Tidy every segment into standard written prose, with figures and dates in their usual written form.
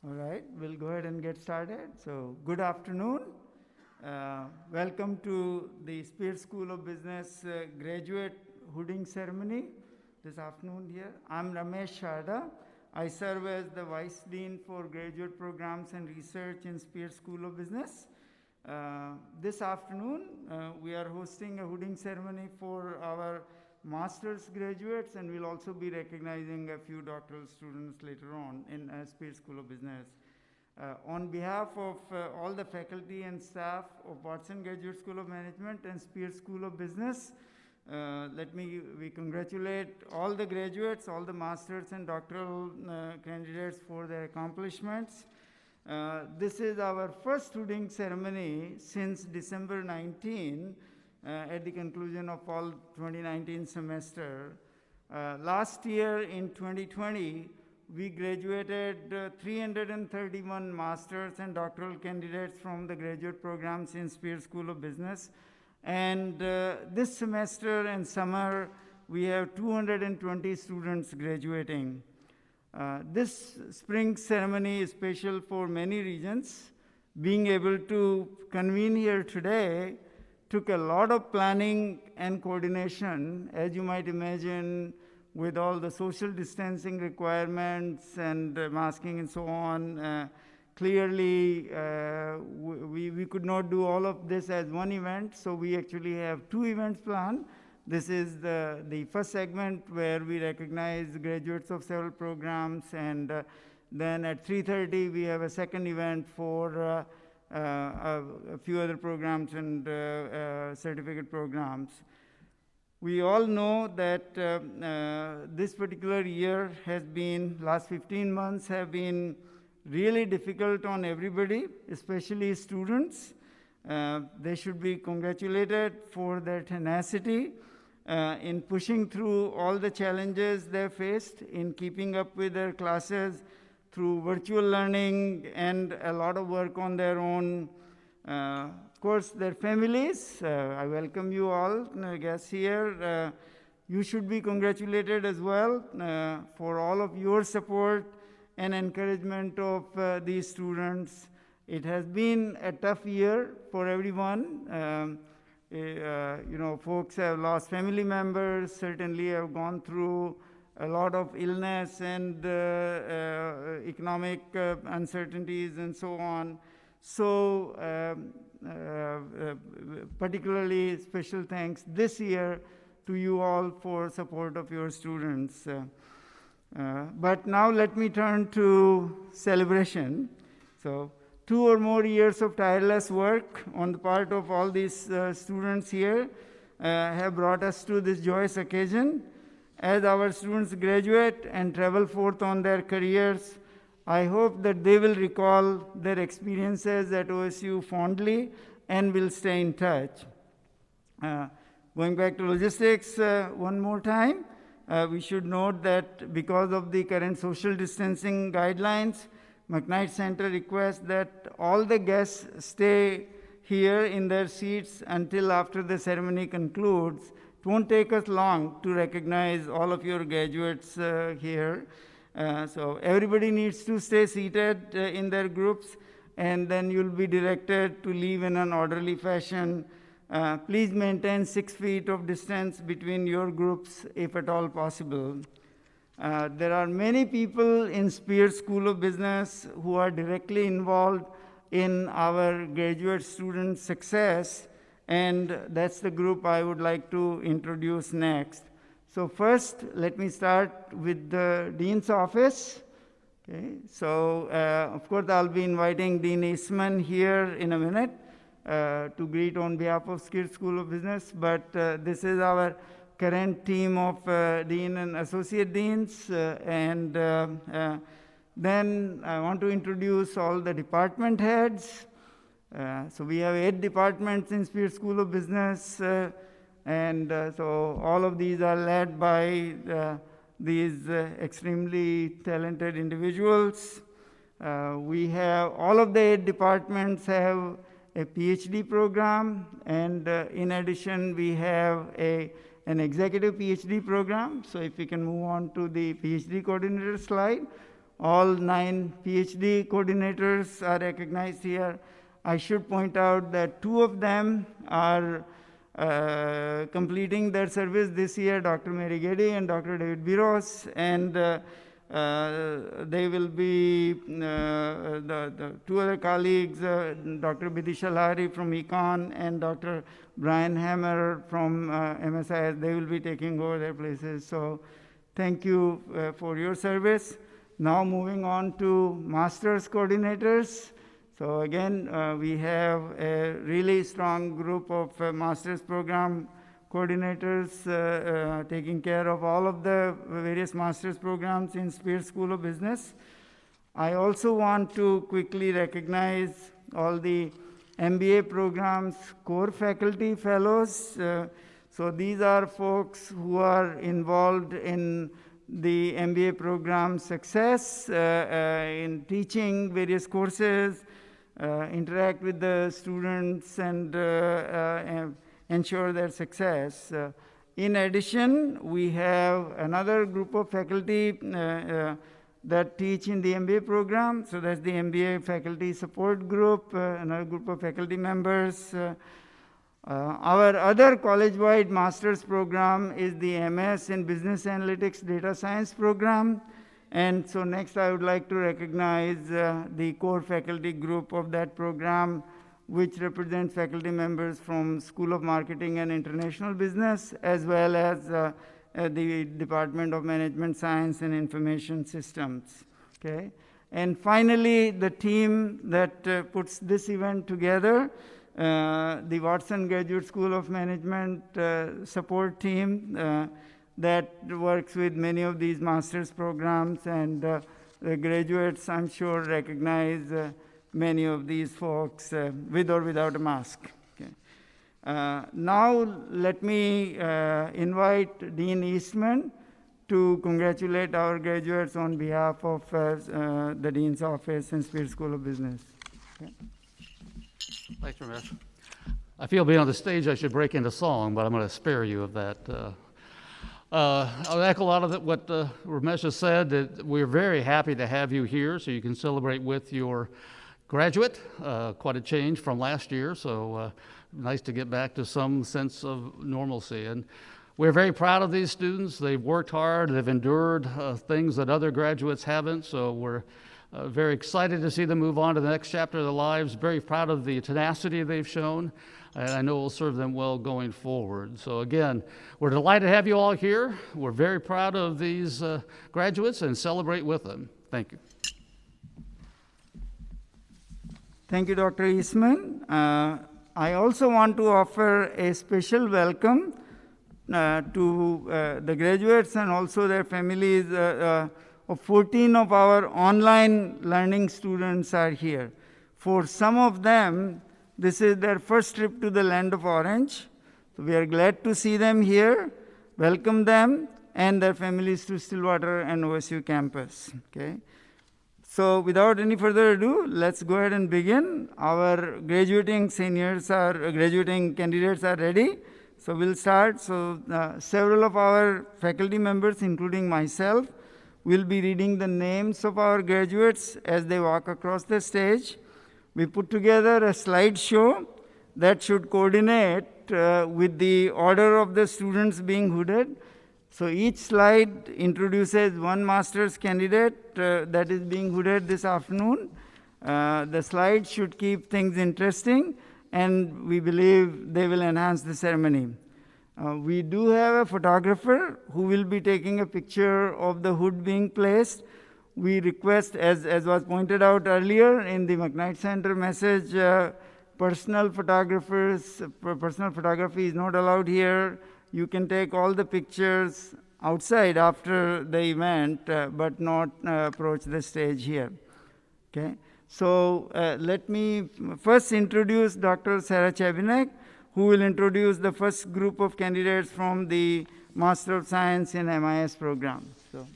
All right, we'll go ahead and get started. So, good afternoon. Welcome to the Spear School of Business graduate hooding ceremony this afternoon here. I'm Ramesh Sharda. I serve as the Vice Dean for Graduate Programs and Research in Spear School of Business. This afternoon, we are hosting a hooding ceremony for our master's graduates, and we'll also be recognizing a few doctoral students later on in Spear School of Business. On behalf of all the faculty and staff of Watson Graduate School of Management and Spear School of Business, we congratulate all the graduates, all the masters and doctoral candidates for their accomplishments. This is our first hooding ceremony since December 19, at the conclusion of fall 2019 semester. Last year in 2020, we graduated 331 masters and doctoral candidates from the graduate programs in Spear School of Business. And this semester and summer, we have 220 students graduating. This spring ceremony is special for many reasons. Being able to convene here today took a lot of planning and coordination, as you might imagine, with all the social distancing requirements and masking and so on. Clearly, we could not do all of this as one event, so we actually have two events planned. This is the first segment where we recognize graduates of several programs, and then at 3:30 we have a second event for a few other programs and certificate programs. We all know that this particular year has been, last 15 months have been really difficult on everybody, especially students. They should be congratulated for their tenacity in pushing through all the challenges they faced, in keeping up with their classes through virtual learning and a lot of work on their own. Of course, their families, I welcome you all, guests here. You should be congratulated as well for all of your support and encouragement of these students. It has been a tough year for everyone. Folks have lost family members, certainly have gone through a lot of illness and economic uncertainties and so on. So particularly special thanks this year to you all for support of your students. But now let me turn to celebration. So 2 or more years of tireless work on the part of all these students here have brought us to this joyous occasion. As our students graduate and travel forth on their careers, I hope that they will recall their experiences at OSU fondly and will stay in touch. Going back to logistics one more time, we should note that because of the current social distancing guidelines, McKnight Center requests that all the guests stay here in their seats until after the ceremony concludes. It won't take us long to recognize all of your graduates here. So everybody needs to stay seated in their groups, and then you'll be directed to leave in an orderly fashion. Please maintain 6 feet of distance between your groups if at all possible. There are many people in Spear School of Business who are directly involved in our graduate student success, and that's the group I would like to introduce next. So first, let me start with the Dean's office. Okay. So of course, I'll be inviting Dean Eastman here in a minute to greet on behalf of Spear School of Business, but this is our current team of Dean and Associate Deans, and then I want to introduce all the department heads. So we have 8 departments in Spear School of Business, and so all of these are led by these extremely talented individuals. We have, all of the 8 departments have a PhD program, and in addition, we have an executive PhD program. So if we can move on to the PhD coordinator slide. All 9 PhD coordinators are recognized here. I should point out that 2 of them are completing their service this year, Dr. Mary Getty and Dr. David Biros, and they will be, the 2 other colleagues, Dr. Bidisha Lahari from Econ and Dr. Brian Hammer from MSIS, they will be taking over their places. So thank you for your service. Now moving on to master's coordinators. So again, we have a really strong group of master's program coordinators taking care of all of the various master's programs in Spears School of Business. I also want to quickly recognize all the MBA programs core faculty fellows. So these are folks who are involved in the MBA program success, in teaching various courses, interact with the students and ensure their success. In addition, we have another group of faculty that teach in the MBA program. So that's the MBA faculty support group, another group of faculty members. Our other college-wide master's program is the MS in Business Analytics Data Science program. And so next I would like to recognize the core faculty group of that program, which represents faculty members from School of Marketing and International Business, as well as the Department of Management Science and Information Systems. Okay? And finally, the team that puts this event together, the Watson Graduate School of Management support team that works with many of these master's programs, and the graduates, I'm sure, recognize many of these folks with or without a mask. Okay. Now let me invite Dean Eastman to congratulate our graduates on behalf of the Dean's Office and Spears School of Business. Okay. Thanks, Ramesh. I feel being on the stage I should break into song, but I'm going to spare you of that. I'll echo a lot of what Ramesh has said, that we're very happy to have you here so you can celebrate with your graduate. Quite a change from last year, so nice to get back to some sense of normalcy. And we're very proud of these students. They've worked hard, they've endured things that other graduates haven't, so we're very excited to see them move on to the next chapter of their lives, very proud of the tenacity they've shown, and I know it will serve them well going forward. So again, we're delighted to have you all here. We're very proud of these graduates and celebrate with them. Thank you. Thank you, Dr. Eastman. I also want to offer a special welcome to the graduates and also their families. 14 of our online learning students are here. For some of them, this is their first trip to the land of Orange. So we are glad to see them here, welcome them and their families to Stillwater and OSU campus. Okay. So without any further ado, let's go ahead and begin. Our graduating candidates are ready. So we'll start. So several of our faculty members, including myself, will be reading the names of our graduates as they walk across the stage. We put together a slideshow that should coordinate with the order of the students being hooded. So each slide introduces one master's candidate that is being hooded this afternoon. The slides should keep things interesting, and we believe they will enhance the ceremony. We do have a photographer who will be taking a picture of the hood being placed. We request, as was pointed out earlier in the McKnight Center message, personal photography is not allowed here. You can take all the pictures outside after the event, but not approach the stage here. Okay. So let me first introduce Dr. Sarah Chebinek, who will introduce the first group of candidates from the Master of Science in MIS program. So,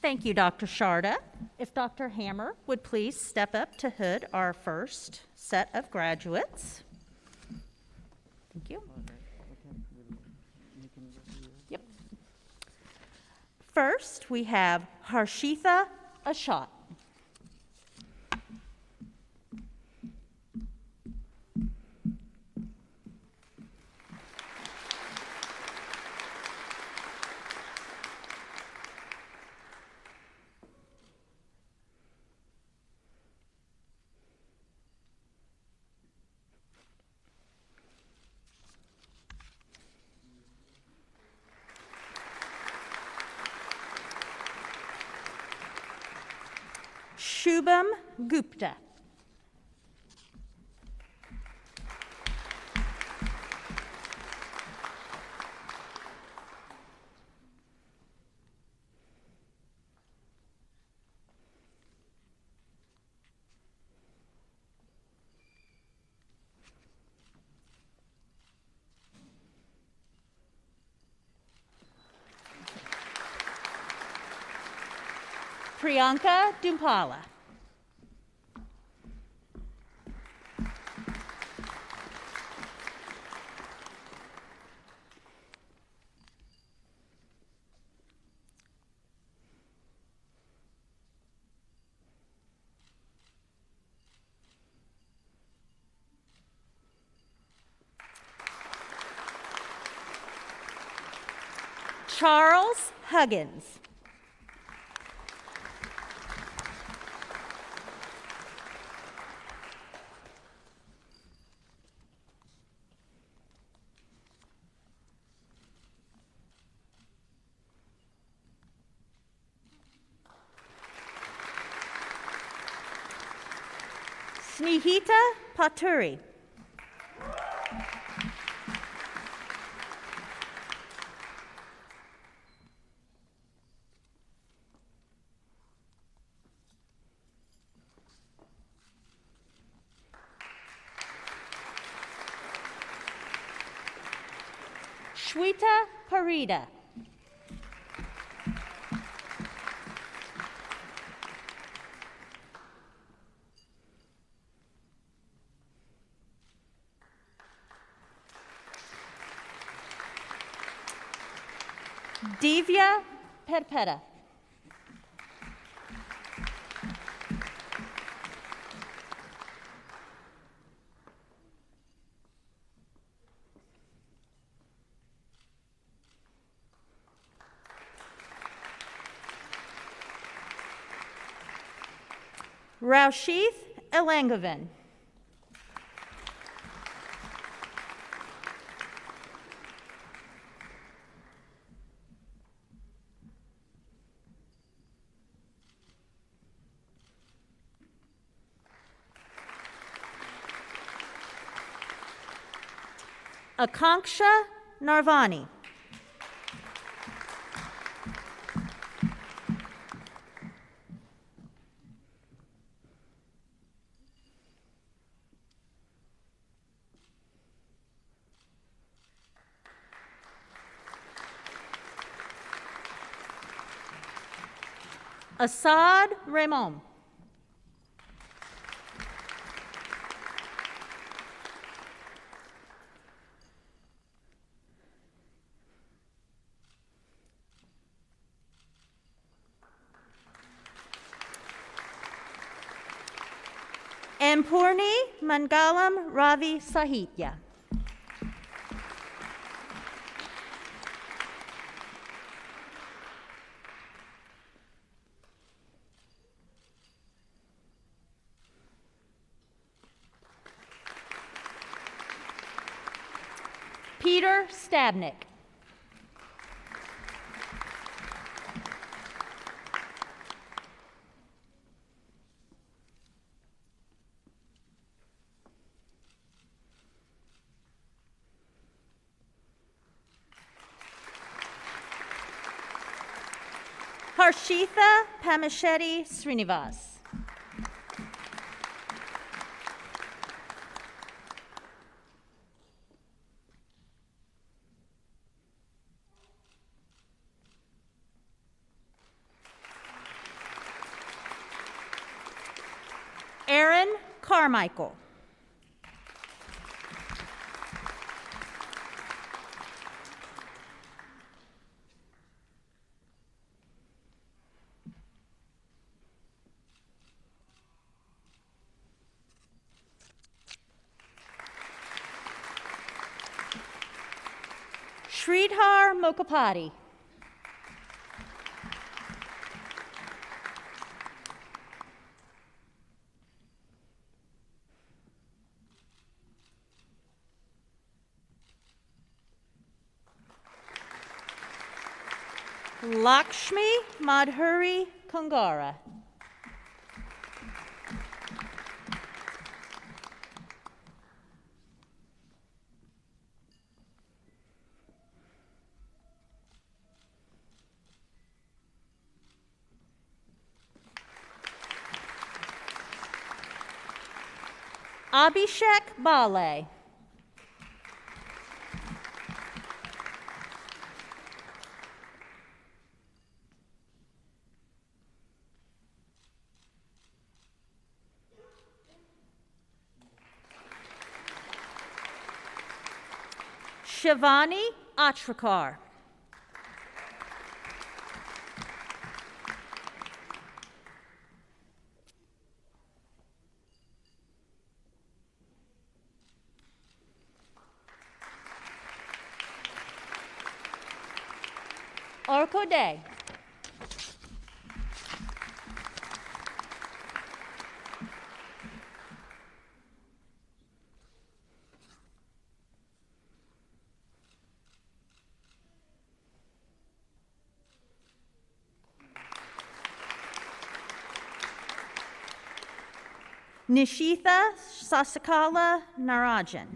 thank you, Dr. Sharda. If Dr. Hammer would please step up to hood our first set of graduates. Thank you. Yep. First, we have Harshitha Ashot. Shubham Gupta. Priyanka Dumpala. Charles Huggins. Snehita Paturi. Shweta Parida. Divya Perpeta. Raushith Elangovan. Akanksha Narvani. Assad Raymond. Ampurni Mangalam Ravi Sahitya. Peter Stabnick. Harshitha Pamishetty Srinivas. Aaron Carmichael. Sridhar Mokapati. Lakshmi Madhuri Kongara. Abhishek Bale. Shivani Achrakar. Orko Day. Nishitha Sasakala Narajan.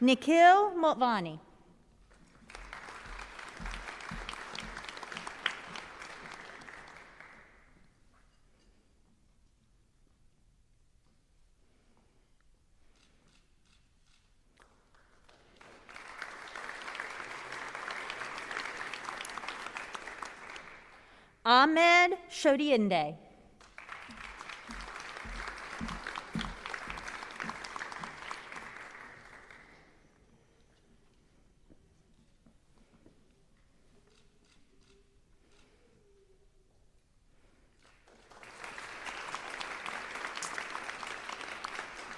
Nikhil Motvani. Ahmed Shodiende.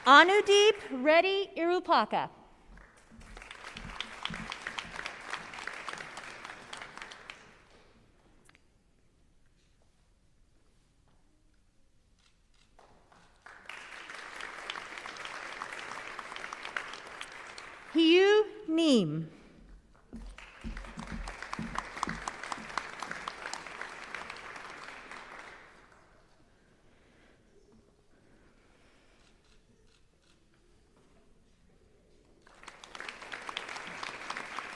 Anudeep Reddy Irupaka. Hiyu Neem.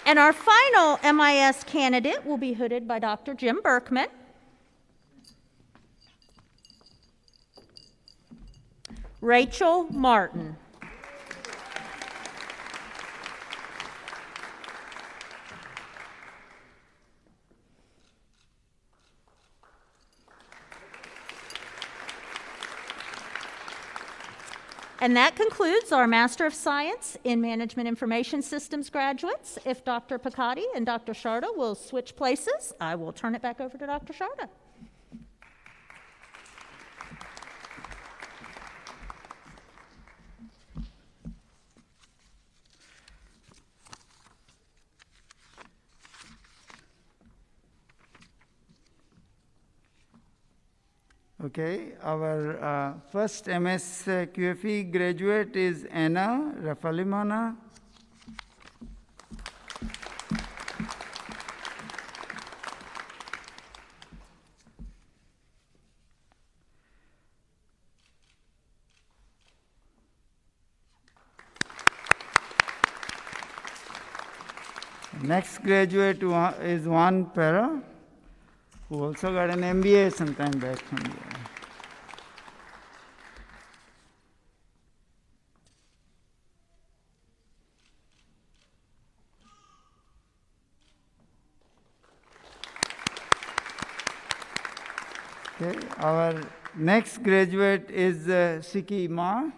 And our final MIS candidate will be hooded by Dr. Jim Berkman. Rachel Martin. And that concludes our Master of Science in Management Information Systems graduates. If Dr. Pikati and Dr. Sharda will switch places, I will turn it back over to Dr. Sharda. Okay, our first MS QFE graduate is Anna Rafalimana. Next graduate is Juan Pera, who also got an MBA sometime back from there. Okay, our next graduate is Siki Ma.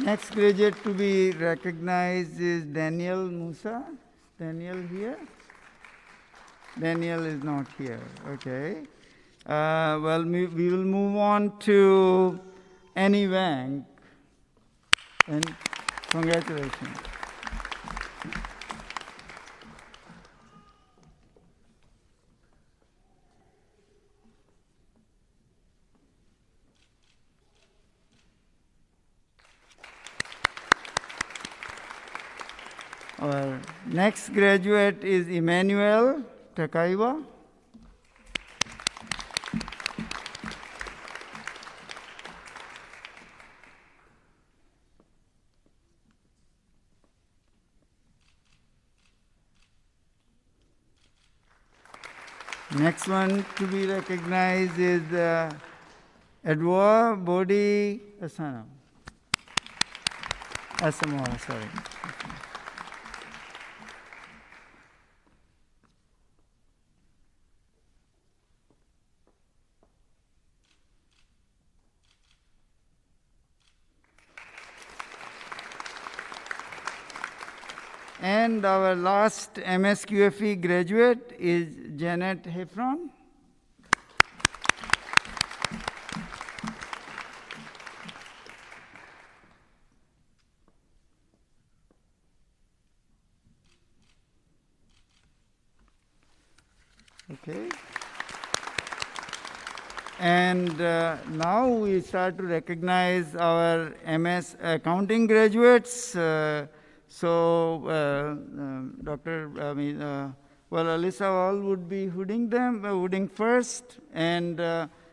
Next graduate to be recognized is Daniel Musa. Daniel here? Daniel is not here, okay. Well, we will move on to Annie Wang. And congratulations. Our next graduate is Emmanuel Takaiwa. Next one to be recognized is Edward Bodhi Asamoah, sorry. And our last MSQFE graduate is Janet Heffron. Okay. And now we start to recognize our MS accounting graduates. Alyssa Wall would be hooding first, and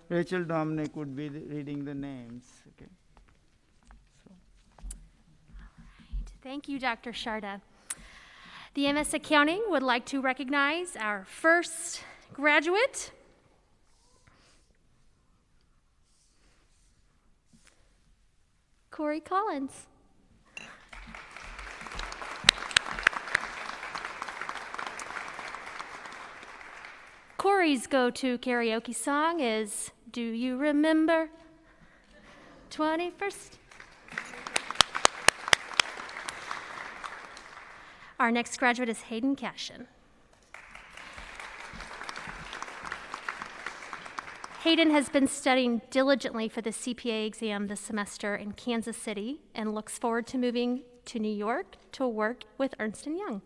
Rachel Dominic would be reading the names. Okay. Thank you, Dr. Sharda. The MS Accounting would like to recognize our first graduate, Corey Collins. Corey's go-to karaoke song is Do You Remember 21st? Our next graduate is Hayden Cashin. Hayden has been studying diligently for the CPA exam this semester in Kansas City and looks forward to moving to New York to work with Ernst & Young.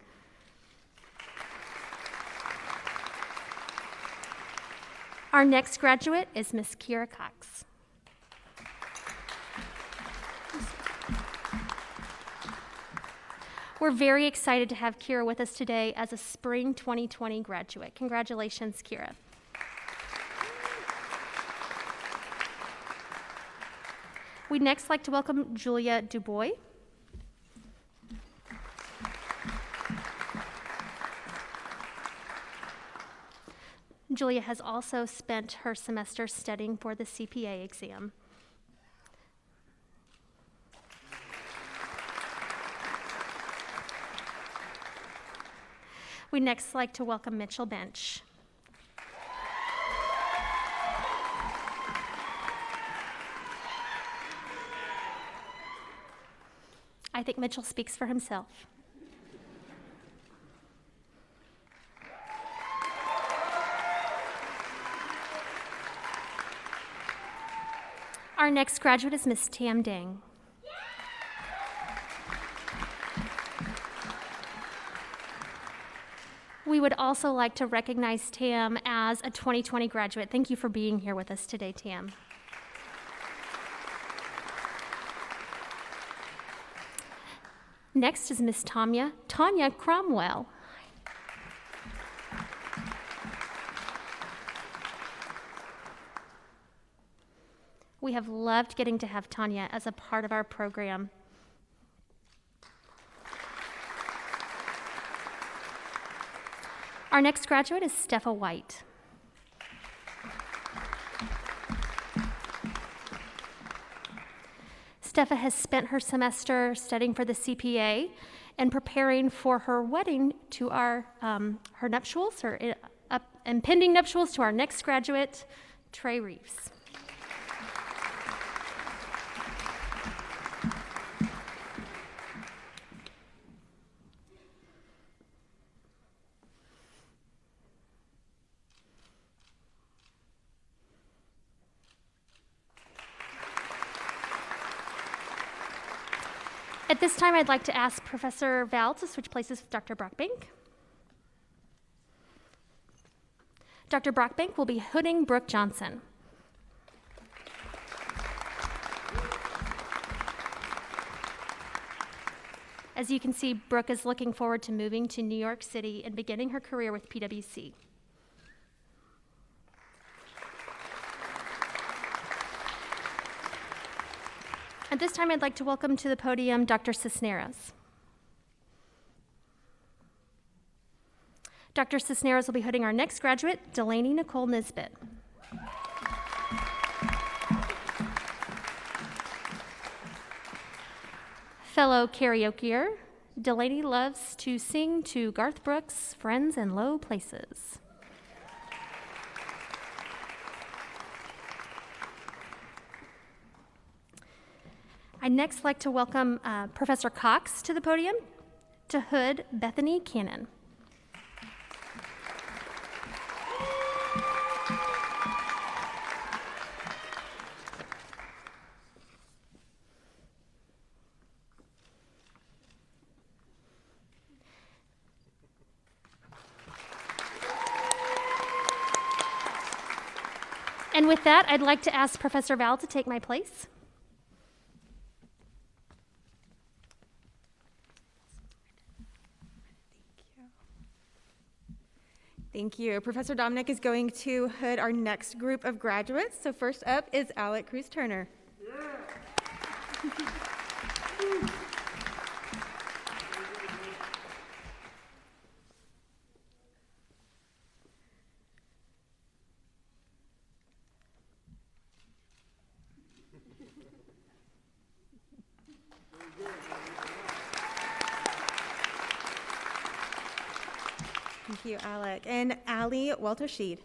Our next graduate is Miss Kira Cox. We're very excited to have Kira with us today as a spring 2020 graduate. Congratulations, Kira. We'd next like to welcome Julia Dubois. Julia has also spent her semester studying for the CPA exam. We'd next like to welcome Mitchell Bench. I think Mitchell speaks for himself. Our next graduate is Miss Tam Dang. We would also like to recognize Tam as a 2020 graduate. Thank you for being here with us today, Tam. Next is Miss Tanya Cromwell. We have loved getting to have Tanya as a part of our program. Our next graduate is Steffa White. Steffa has spent her semester studying for the CPA and preparing for her wedding to her nuptials, her impending nuptials to our next graduate, Trey Reeves. At this time, I'd like to ask Professor Val to switch places with Dr. Brockbank. Dr. Brockbank will be hooding Brooke Johnson. As you can see, Brooke is looking forward to moving to New York City and beginning her career with PwC. At this time, I'd like to welcome to the podium Dr. Cisneros. Dr. Cisneros will be hooding our next graduate, Delaney Nicole Nisbet. Fellow karaokeer, Delaney loves to sing to Garth Brooks' Friends in Low Places. I'd next like to welcome Professor Cox to the podium to hood Bethany Cannon. And with that, I'd like to ask Professor Val to take my place. Thank you. Professor Dominic is going to hood our next group of graduates. So first up is Alec Cruz Turner. Thank you, Alec. And Ali Walter-Sheed.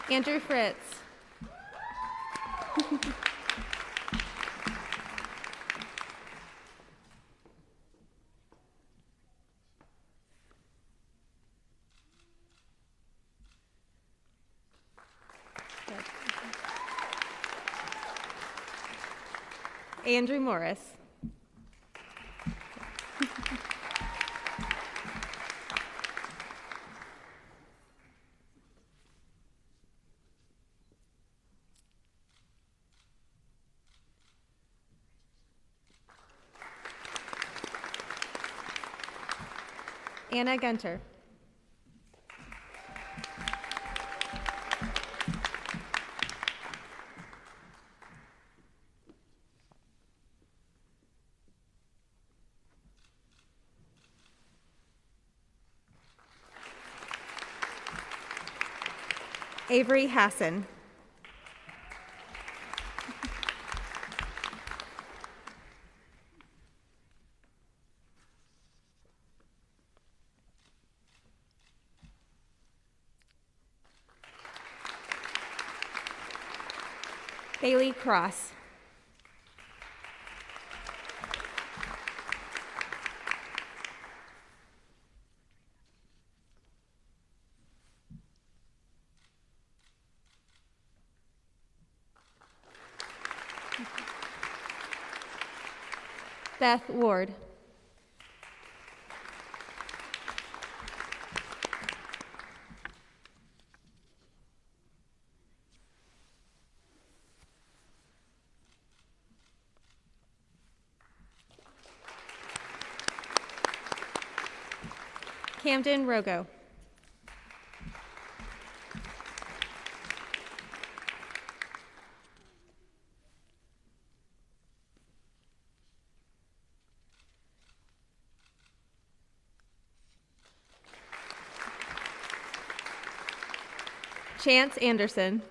Andrew Fritz. Andrew Morris. Anna Gunter. Avery Hassan. Bailey Cross. Beth Ward. Camden Rogo. Chance Anderson.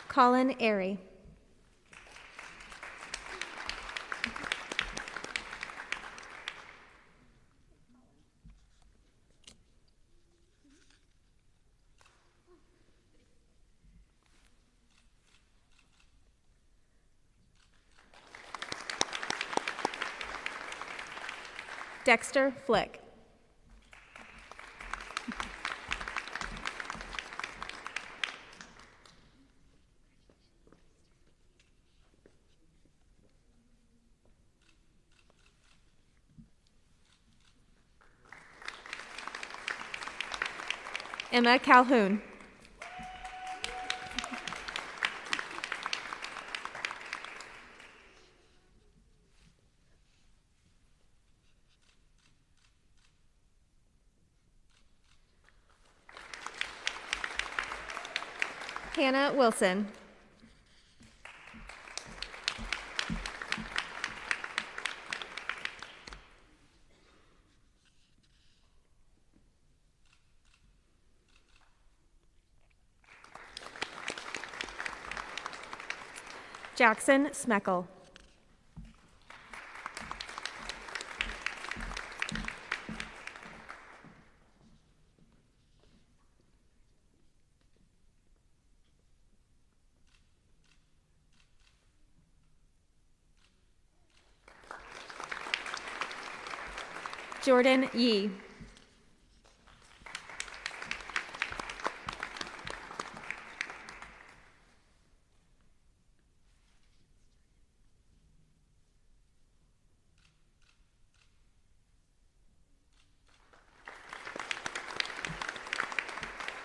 Colin Airy. Dexter Flick. Emma Calhoun. Hannah Wilson. Jackson Smeckle. Jordan Yee.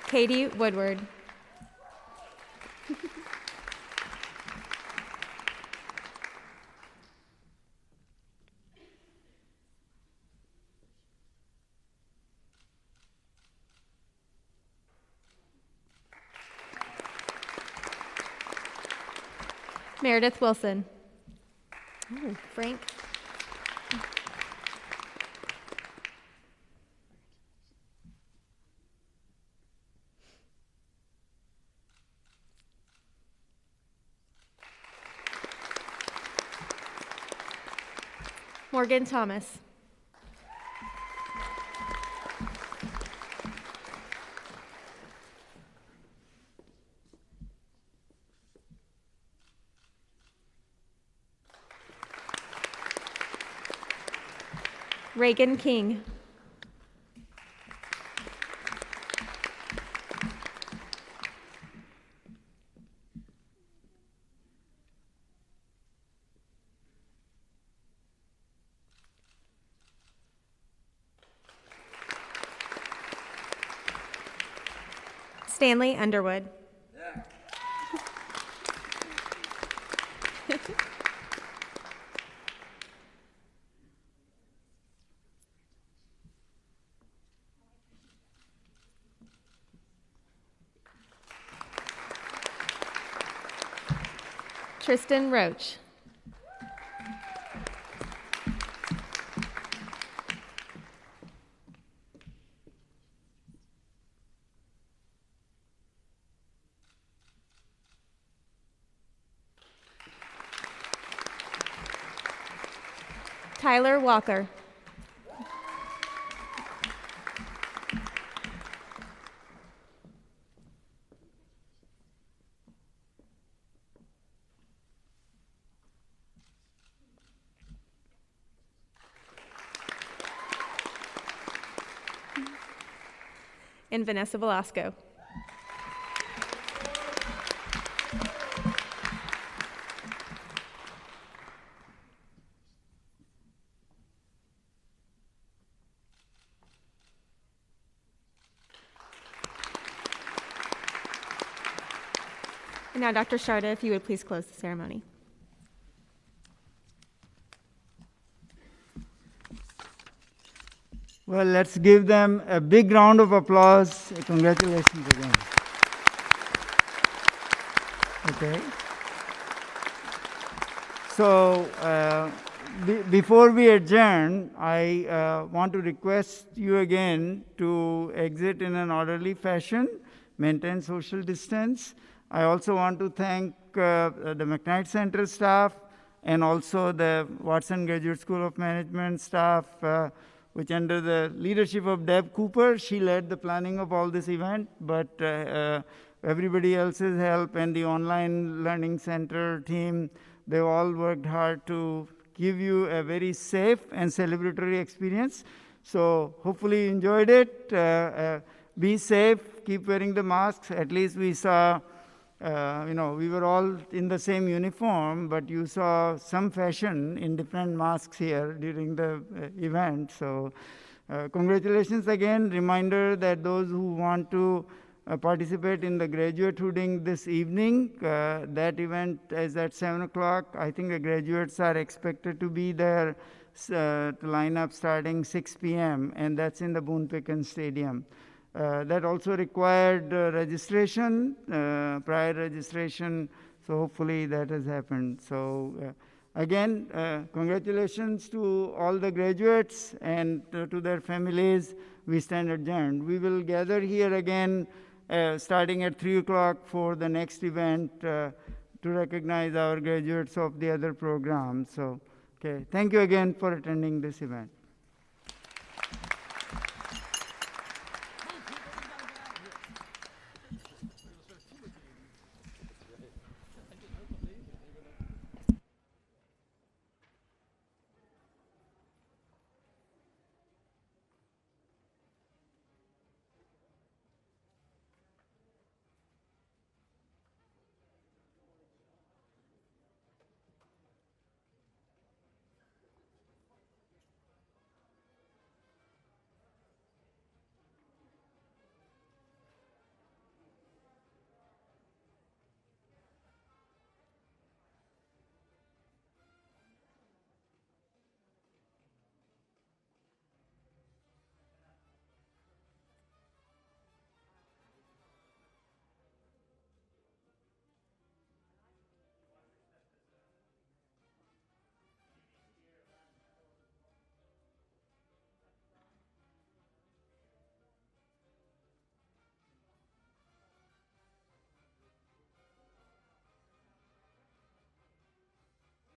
Katie Woodward. Meredith Wilson. Oh, Frank. Morgan Thomas. Reagan King. Stanley Underwood. Tristan Roach. Tyler Walker. And Vanessa Velasco. And now, Dr. Sharda, if you would please close the ceremony. Well, let's give them a big round of applause. Congratulations again. Okay. So, before we adjourn, I want to request you again to exit in an orderly fashion, maintain social distance. I also want to thank the McKnight Center staff and also the Watson Graduate School of Management staff, which under the leadership of Deb Cooper, she led the planning of all this event, but everybody else's help and the online learning center team, they all worked hard to give you a very safe and celebratory experience. So hopefully you enjoyed it. Be safe, keep wearing the masks. At least we saw, we were all in the same uniform, but you saw some fashion in different masks here during the event. So congratulations again. Reminder that those who want to participate in the graduate hooding this evening, that event is at 7 o'clock. I think the graduates are expected to be there to line up starting 6 p.m. and that's in the Boone Pickens Stadium. That also required registration, prior registration, so hopefully that has happened. So again, congratulations to all the graduates and to their families. We stand adjourned. We will gather here again starting at 3 o'clock for the next event to recognize our graduates of the other programs. So, okay, thank you again for attending this event.